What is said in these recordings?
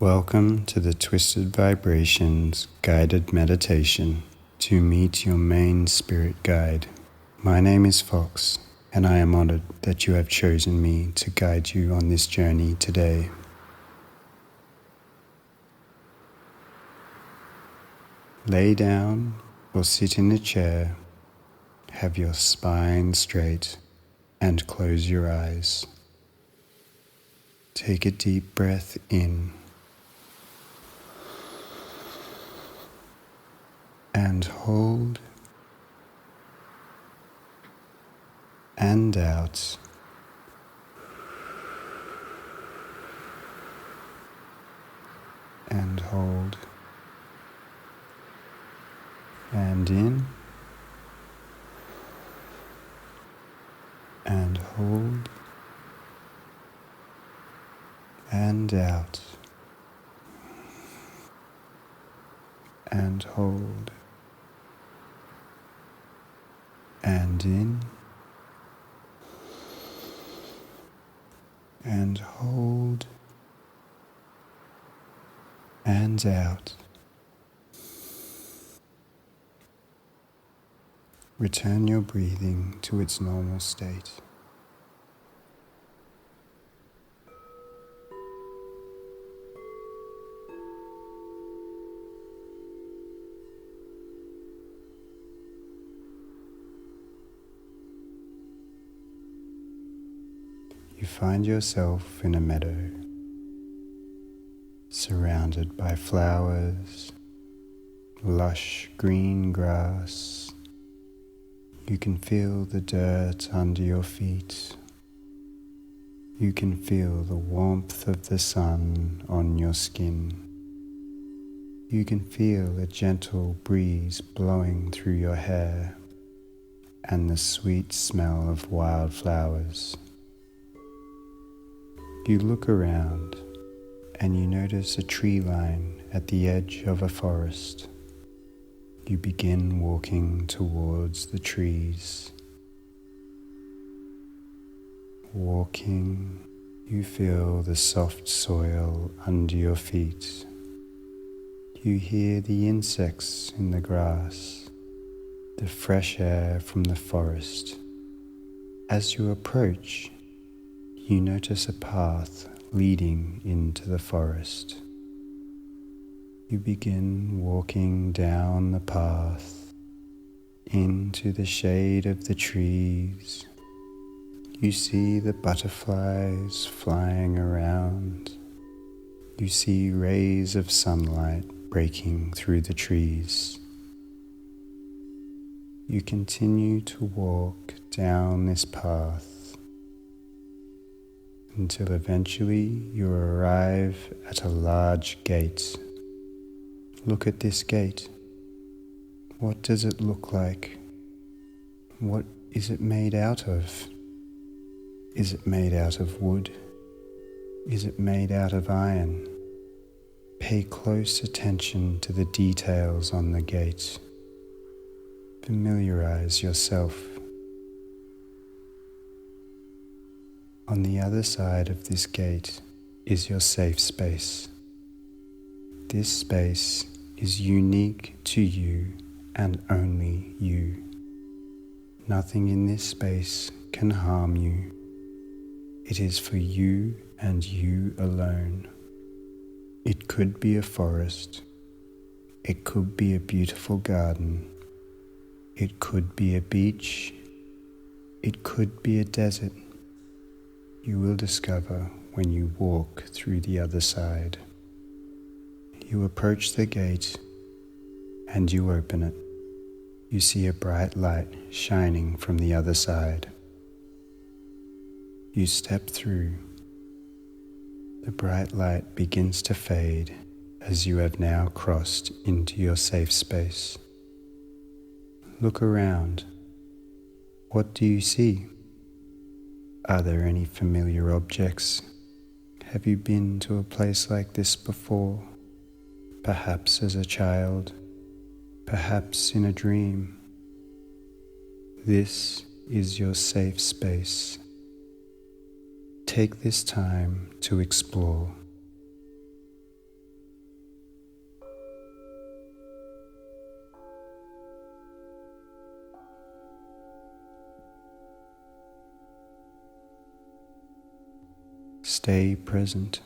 Welcome to the Twisted Vibrations guided meditation to meet your main spirit guide. My name is Fox, and I am honored that you have chosen me to guide you on this journey today. Lay down or sit in a chair, have your spine straight, and close your eyes. Take a deep breath in and hold and out. And hold and in and hold and out and hold and in and hold and out. Return your breathing to its normal state. You find yourself in a meadow, surrounded by flowers, lush green grass. You can feel the dirt under your feet. You can feel the warmth of the sun on your skin. You can feel a gentle breeze blowing through your hair and the sweet smell of wildflowers. You look around and you notice a tree line at the edge of a forest. You begin walking towards the trees. Walking, you feel the soft soil under your feet. You hear the insects in the grass, the fresh air from the forest. As you approach, you notice a path leading into the forest. You begin walking down the path into the shade of the trees. You see the butterflies flying around. You see rays of sunlight breaking through the trees. You continue to walk down this path until eventually you arrive at a large gate. Look at this gate. What does it look like? What is it made out of? Is it made out of wood? Is it made out of iron? Pay close attention to the details on the gate. Familiarize yourself. On the other side of this gate is your safe space. This space is unique to you and only you. Nothing in this space can harm you. It is for you and you alone. It could be a forest. It could be a beautiful garden. It could be a beach. It could be a desert. You will discover when you walk through the other side. You approach the gate and you open it. You see a bright light shining from the other side. You step through. The bright light begins to fade as you have now crossed into your safe space. Look around. What do you see? Are there any familiar objects? Have you been to a place like this before? Perhaps as a child, perhaps in a dream. This is your safe space. Take this time to explore. stay present.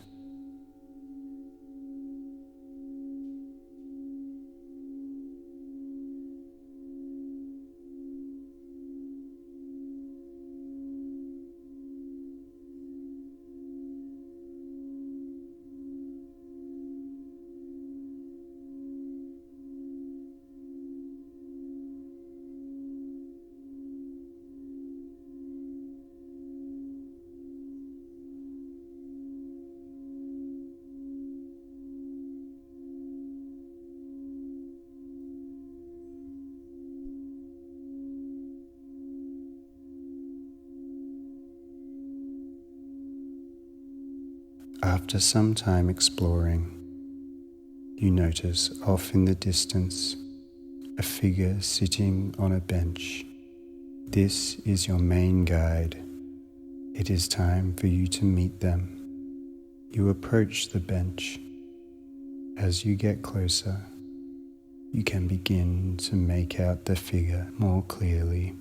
After some time exploring, you notice off in the distance a figure sitting on a bench. This is your main guide. It is time for you to meet them. You approach the bench. As you get closer, you can begin to make out the figure more clearly.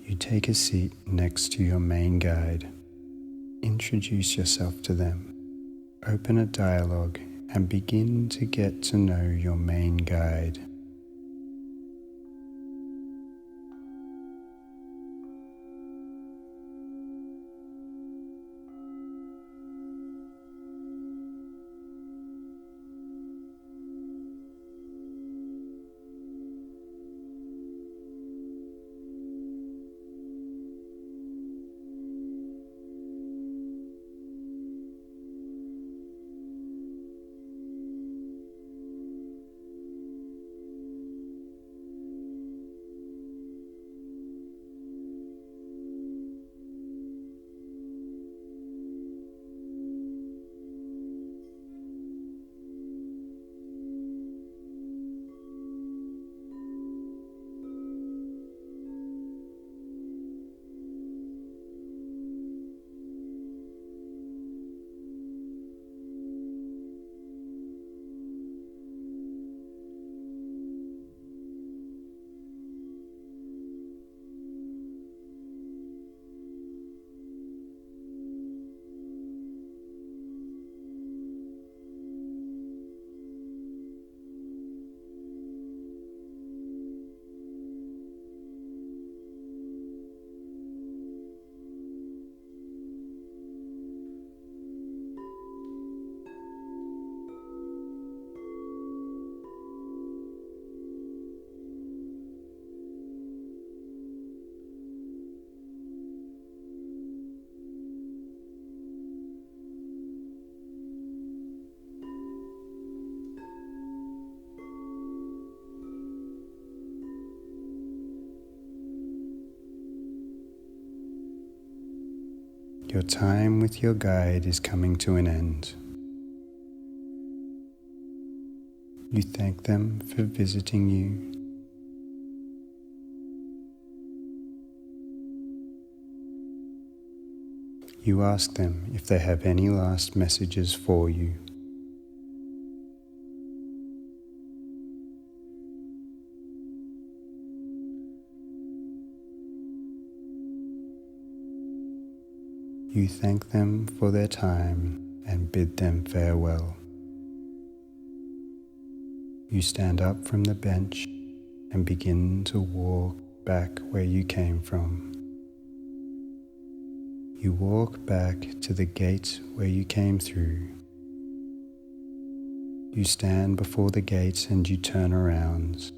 You take a seat next to your main guide. Introduce yourself to them. Open a dialogue and begin to get to know your main guide. Your time with your guide is coming to an end. You thank them for visiting you. You ask them if they have any last messages for you. You thank them for their time and bid them farewell. You stand up from the bench and begin to walk back where you came from. You walk back to the gate where you came through. You stand before the gate and you turn around.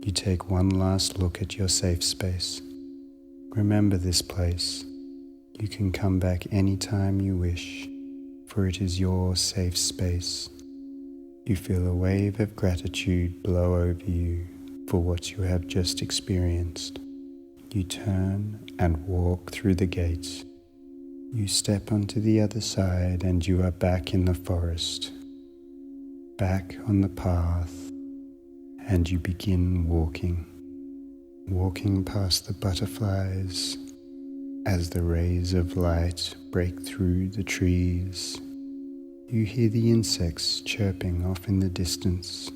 You take one last look at your safe space. Remember this place. You can come back anytime you wish, for it is your safe space. You feel a wave of gratitude blow over you for what you have just experienced. You turn and walk through the gates. You step onto the other side and you are back in the forest, back on the path, and you begin walking past the butterflies as the rays of light break through the trees. You hear the insects chirping off in the distance.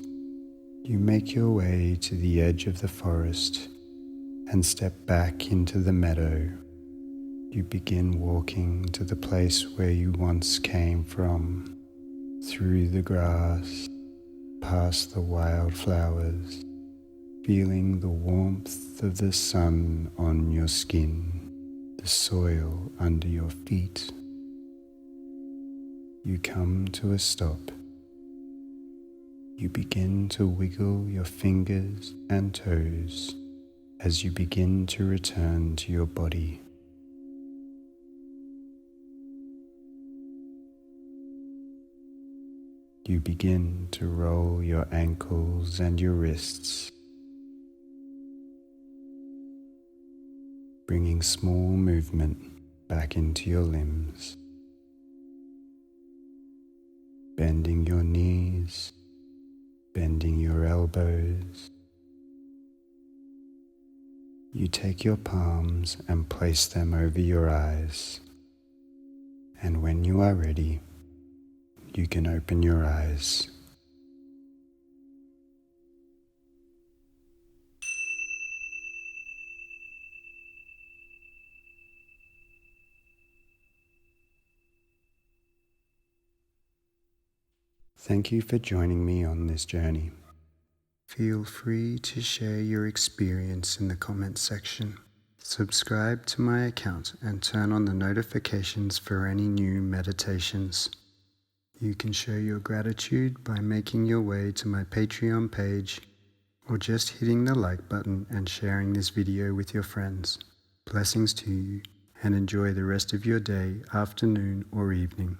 You make your way to the edge of the forest and step back into the meadow. You begin walking to the place where you once came from, through the grass, past the wildflowers, feeling the warmth of the sun on your skin, the soil under your feet. You come to a stop. You begin to wiggle your fingers and toes as you begin to return to your body. You begin to roll your ankles and your wrists, bringing small movement back into your limbs, bending your knees, bending your elbows. You take your palms and place them over your eyes, and when you are ready, you can open your eyes. Thank you for joining me on this journey. Feel free to share your experience in the comments section. Subscribe to my account and turn on the notifications for any new meditations. You can show your gratitude by making your way to my Patreon page or just hitting the like button and sharing this video with your friends. Blessings to you and enjoy the rest of your day, afternoon or evening.